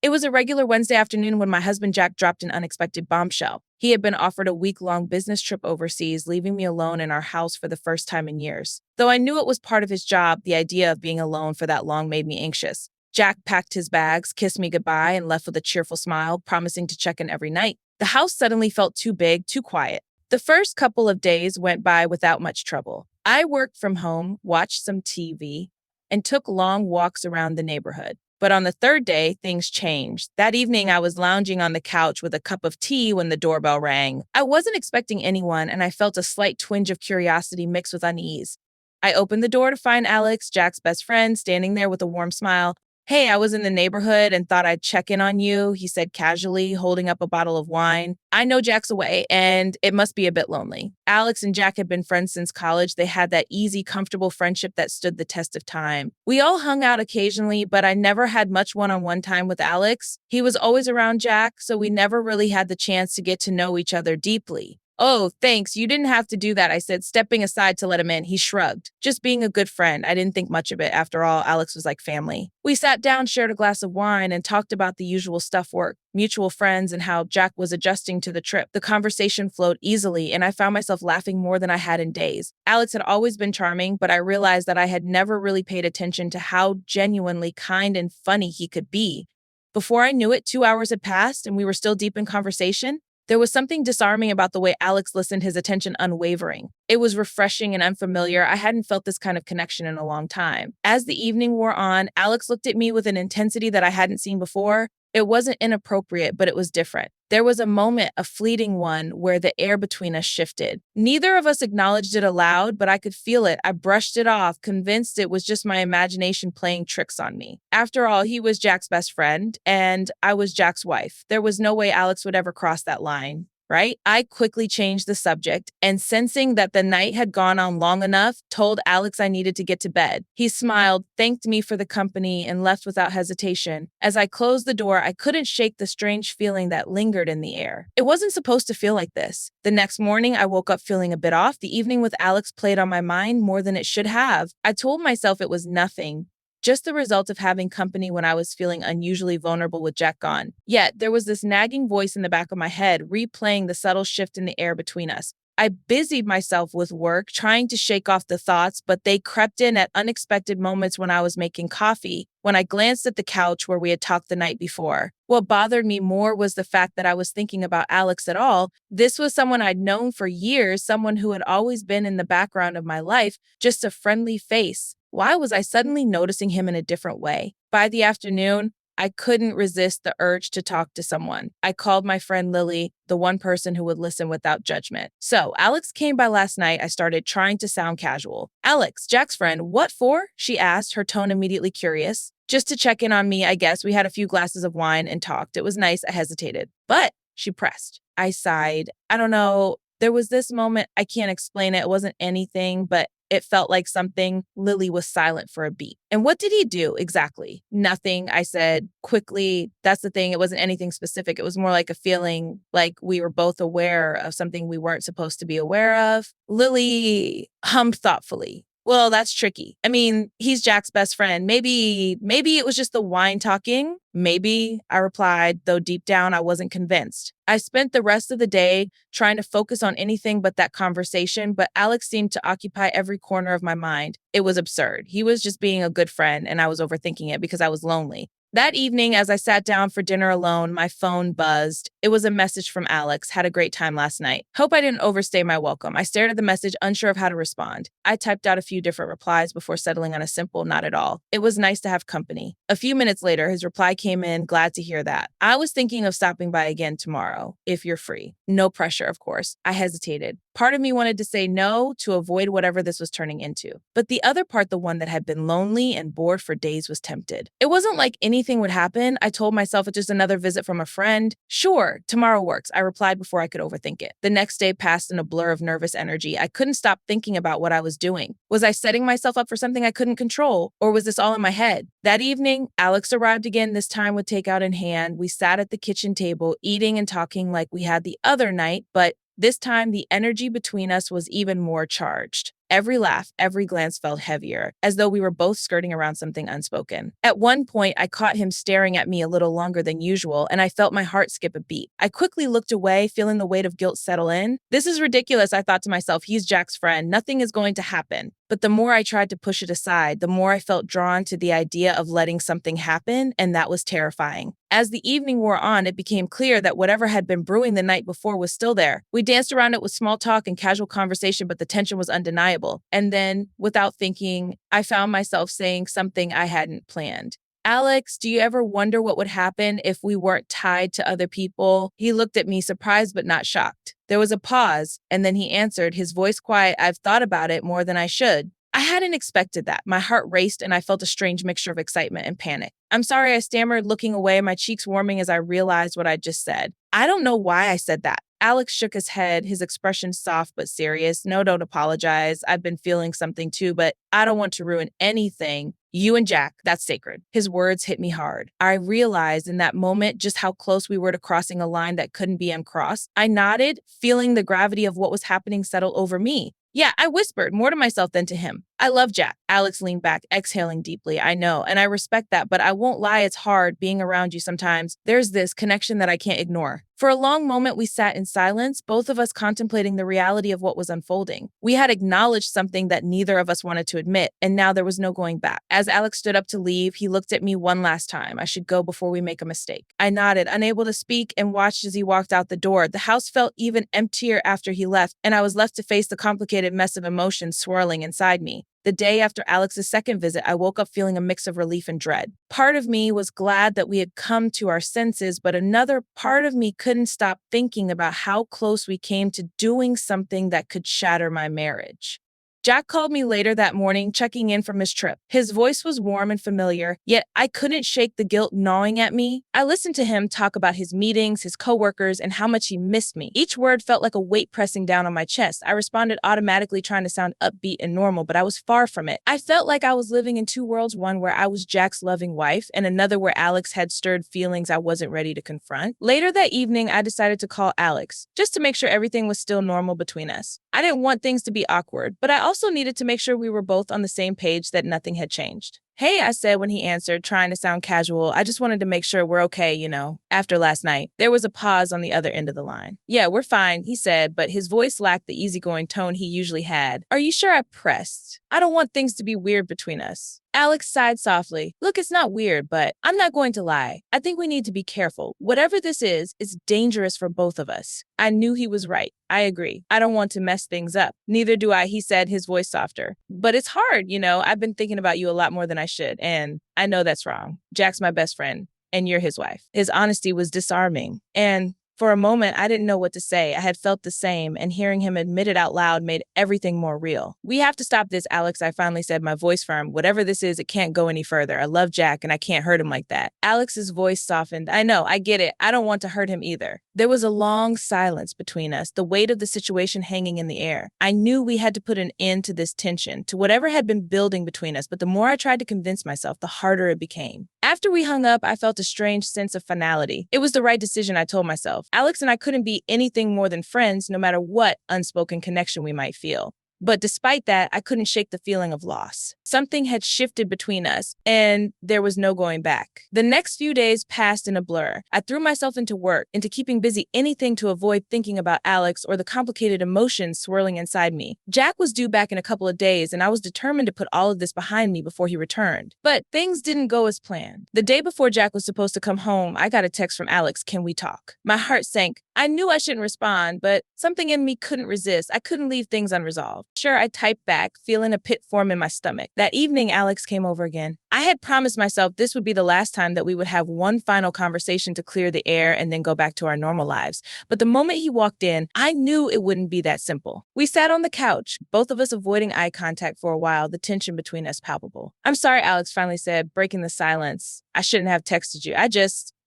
It was a regular Wednesday afternoon when my husband Jack dropped an unexpected bombshell. He had been offered a week-long business trip overseas, leaving me alone in our house for the first time in years. Though I knew it was part of his job, the idea of being alone for that long made me anxious. Jack packed his bags, kissed me goodbye, and left with a cheerful smile, promising to check in every night. The house suddenly felt too big, too quiet. The first couple of days went by without much trouble. I worked from home, watched some TV, and took long walks around the neighborhood. But on the third day, things changed. That evening, I was lounging on the couch with a cup of tea when the doorbell rang. I wasn't expecting anyone, and I felt a slight twinge of curiosity mixed with unease. I opened the door to find Alex, Jack's best friend, standing there with a warm smile. "Hey, I was in the neighborhood and thought I'd check in on you," he said casually, holding up a bottle of wine. "I know Jack's away, and it must be a bit lonely." Alex and Jack had been friends since college. They had that easy, comfortable friendship that stood the test of time. We all hung out occasionally, but I never had much one-on-one time with Alex. He was always around Jack, so we never really had the chance to get to know each other deeply. "Oh, thanks. You didn't have to do that," I said, stepping aside to let him in. He shrugged. "Just being a good friend." I didn't think much of it. After all, Alex was like family. We sat down, shared a glass of wine, and talked about the usual stuff: work, mutual friends, and how Jack was adjusting to the trip. The conversation flowed easily, and I found myself laughing more than I had in days. Alex had always been charming, but I realized that I had never really paid attention to how genuinely kind and funny he could be. Before I knew it, 2 hours had passed, and we were still deep in conversation. There was something disarming about the way Alex listened, his attention unwavering. It was refreshing and unfamiliar. I hadn't felt this kind of connection in a long time. As the evening wore on, Alex looked at me with an intensity that I hadn't seen before. It wasn't inappropriate, but it was different. There was a moment, a fleeting one, where the air between us shifted. Neither of us acknowledged it aloud, but I could feel it. I brushed it off, convinced it was just my imagination playing tricks on me. After all, he was Jack's best friend, and I was Jack's wife. There was no way Alex would ever cross that line. Right? I quickly changed the subject and, sensing that the night had gone on long enough, told Alex I needed to get to bed. He smiled, thanked me for the company, and left without hesitation. As I closed the door, I couldn't shake the strange feeling that lingered in the air. It wasn't supposed to feel like this. The next morning, I woke up feeling a bit off. The evening with Alex played on my mind more than it should have. I told myself it was nothing, just the result of having company when I was feeling unusually vulnerable with Jack gone. Yet, there was this nagging voice in the back of my head, replaying the subtle shift in the air between us. I busied myself with work, trying to shake off the thoughts, but they crept in at unexpected moments when I was making coffee, when I glanced at the couch where we had talked the night before. What bothered me more was the fact that I was thinking about Alex at all. This was someone I'd known for years, someone who had always been in the background of my life, just a friendly face. Why was I suddenly noticing him in a different way? By the afternoon, I couldn't resist the urge to talk to someone. I called my friend Lily, the one person who would listen without judgment. "So, Alex came by last night," I started, trying to sound casual. "Alex, Jack's friend, what for?" she asked, her tone immediately curious. "Just to check in on me, I guess. We had a few glasses of wine and talked. It was nice." I hesitated. "But," she pressed. I sighed. "I don't know. There was this moment, I can't explain it. It wasn't anything, but it felt like something." Lily was silent for a beat. "And what did he do exactly?" "Nothing," I said quickly. That's the thing. It wasn't anything specific. It was more like a feeling like we were both aware of something we weren't supposed to be aware of. Lily hummed thoughtfully. "Well, that's tricky. I mean, he's Jack's best friend. Maybe it was just the wine talking." "Maybe," I replied, though deep down I wasn't convinced. I spent the rest of the day trying to focus on anything but that conversation, but Alex seemed to occupy every corner of my mind. It was absurd. He was just being a good friend, and I was overthinking it because I was lonely. That evening, as I sat down for dinner alone, my phone buzzed. It was a message from Alex. "Had a great time last night. Hope I didn't overstay my welcome." I stared at the message, unsure of how to respond. I typed out a few different replies before settling on a simple "not at all." It was nice to have company. A few minutes later, his reply came in, "Glad to hear that. I was thinking of stopping by again tomorrow, if you're free." No pressure, of course. I hesitated. Part of me wanted to say no to avoid whatever this was turning into. But the other part, the one that had been lonely and bored for days, was tempted. It wasn't like anything would happen. I told myself it's just another visit from a friend. "Sure, tomorrow works," I replied before I could overthink it. The next day passed in a blur of nervous energy. I couldn't stop thinking about what I was doing. Was I setting myself up for something I couldn't control? Or was this all in my head? That evening, Alex arrived again, this time with takeout in hand. We sat at the kitchen table, eating and talking like we had the other night, but this time the energy between us was even more charged. Every laugh, every glance felt heavier, as though we were both skirting around something unspoken. At one point, I caught him staring at me a little longer than usual, and I felt my heart skip a beat. I quickly looked away, feeling the weight of guilt settle in. This is ridiculous, I thought to myself. He's Jack's friend. Nothing is going to happen. But the more I tried to push it aside, the more I felt drawn to the idea of letting something happen, and that was terrifying. As the evening wore on, it became clear that whatever had been brewing the night before was still there. We danced around it with small talk and casual conversation, but the tension was undeniable. And then, without thinking, I found myself saying something I hadn't planned. Alex, do you ever wonder what would happen if we weren't tied to other people? He looked at me, surprised but not shocked. There was a pause, and then he answered, his voice quiet. I've thought about it more than I should. I hadn't expected that. My heart raced, and I felt a strange mixture of excitement and panic. I'm sorry, I stammered, looking away, my cheeks warming as I realized what I just said. I don't know why I said that. Alex shook his head, his expression soft but serious. No, don't apologize. I've been feeling something too, but I don't want to ruin anything. You and Jack, that's sacred. His words hit me hard. I realized in that moment just how close we were to crossing a line that couldn't be uncrossed. I nodded, feeling the gravity of what was happening settle over me. Yeah, I whispered, more to myself than to him. I love Jack. Alex leaned back, exhaling deeply. I know, and I respect that, but I won't lie, it's hard being around you sometimes. There's this connection that I can't ignore. For a long moment, we sat in silence, both of us contemplating the reality of what was unfolding. We had acknowledged something that neither of us wanted to admit, and now there was no going back. As Alex stood up to leave, he looked at me one last time. I should go before we make a mistake. I nodded, unable to speak, and watched as he walked out the door. The house felt even emptier after he left, and I was left to face the complicated mess of emotions swirling inside me. The day after Alex's second visit, I woke up feeling a mix of relief and dread. Part of me was glad that we had come to our senses, but another part of me couldn't stop thinking about how close we came to doing something that could shatter my marriage. Jack called me later that morning, checking in from his trip. His voice was warm and familiar, yet I couldn't shake the guilt gnawing at me. I listened to him talk about his meetings, his coworkers, and how much he missed me. Each word felt like a weight pressing down on my chest. I responded automatically, trying to sound upbeat and normal, but I was far from it. I felt like I was living in two worlds, one where I was Jack's loving wife, and another where Alex had stirred feelings I wasn't ready to confront. Later that evening, I decided to call Alex, just to make sure everything was still normal between us. I didn't want things to be awkward, but I also needed to make sure we were both on the same page, that nothing had changed. Hey, I said when he answered, trying to sound casual. I just wanted to make sure we're okay, after last night. There was a pause on the other end of the line. Yeah, we're fine, he said, but his voice lacked the easygoing tone he usually had. Are you sure? I pressed. I don't want things to be weird between us. Alex sighed softly. Look, it's not weird, but I'm not going to lie. I think we need to be careful. Whatever this is, it's dangerous for both of us. I knew he was right. I agree. I don't want to mess things up. Neither do I, he said, his voice softer. But it's hard, I've been thinking about you a lot more than I should, and I know that's wrong. Jack's my best friend, and you're his wife. His honesty was disarming, and for a moment, I didn't know what to say. I had felt the same, and hearing him admit it out loud made everything more real. We have to stop this, Alex, I finally said, my voice firm. Whatever this is, it can't go any further. I love Jack, and I can't hurt him like that. Alex's voice softened. I know, I get it. I don't want to hurt him either. There was a long silence between us, the weight of the situation hanging in the air. I knew we had to put an end to this tension, to whatever had been building between us, but the more I tried to convince myself, the harder it became. After we hung up, I felt a strange sense of finality. It was the right decision, I told myself. Alex and I couldn't be anything more than friends, no matter what unspoken connection we might feel. But despite that, I couldn't shake the feeling of loss. Something had shifted between us, and there was no going back. The next few days passed in a blur. I threw myself into work, into keeping busy, anything to avoid thinking about Alex or the complicated emotions swirling inside me. Jack was due back in a couple of days, and I was determined to put all of this behind me before he returned. But things didn't go as planned. The day before Jack was supposed to come home, I got a text from Alex, "Can we talk?" My heart sank. I knew I shouldn't respond, but something in me couldn't resist. I couldn't leave things unresolved. Sure, I typed back, feeling a pit form in my stomach. That evening, Alex came over again. I had promised myself this would be the last time that we would have one final conversation to clear the air and then go back to our normal lives. But the moment he walked in, I knew it wouldn't be that simple. We sat on the couch, both of us avoiding eye contact for a while, the tension between us palpable. I'm sorry, Alex finally said, breaking the silence. I shouldn't have texted you.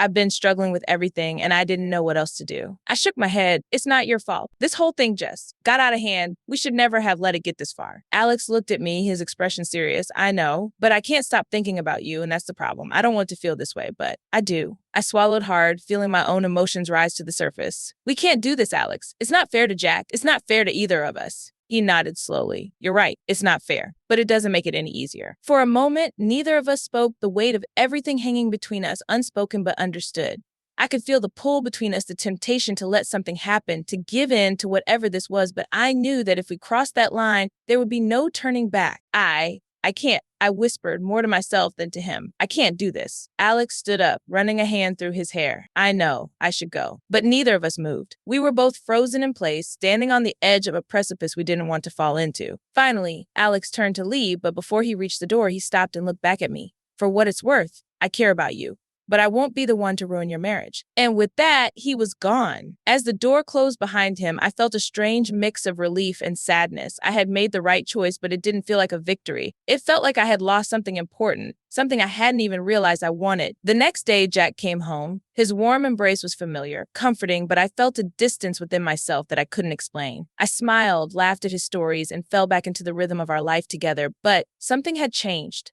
I've been struggling with everything, and I didn't know what else to do. I shook my head. It's not your fault. This whole thing just got out of hand. We should never have let it get this far. Alex looked at me, his expression serious. I know, but I can't stop thinking about you, and that's the problem. I don't want to feel this way, but I do. I swallowed hard, feeling my own emotions rise to the surface. We can't do this, Alex. It's not fair to Jack. It's not fair to either of us. He nodded slowly. You're right, it's not fair, but it doesn't make it any easier. For a moment, neither of us spoke, the weight of everything hanging between us, unspoken but understood. I could feel the pull between us, the temptation to let something happen, to give in to whatever this was, but I knew that if we crossed that line, there would be no turning back. I can't, I whispered more to myself than to him. I can't do this. Alex stood up, running a hand through his hair. I know, I should go. But neither of us moved. We were both frozen in place, standing on the edge of a precipice we didn't want to fall into. Finally, Alex turned to leave, but before he reached the door, he stopped and looked back at me. For what it's worth, I care about you, but I won't be the one to ruin your marriage. And with that, he was gone. As the door closed behind him, I felt a strange mix of relief and sadness. I had made the right choice, but it didn't feel like a victory. It felt like I had lost something important, something I hadn't even realized I wanted. The next day, Jack came home. His warm embrace was familiar, comforting, but I felt a distance within myself that I couldn't explain. I smiled, laughed at his stories, and fell back into the rhythm of our life together, but something had changed.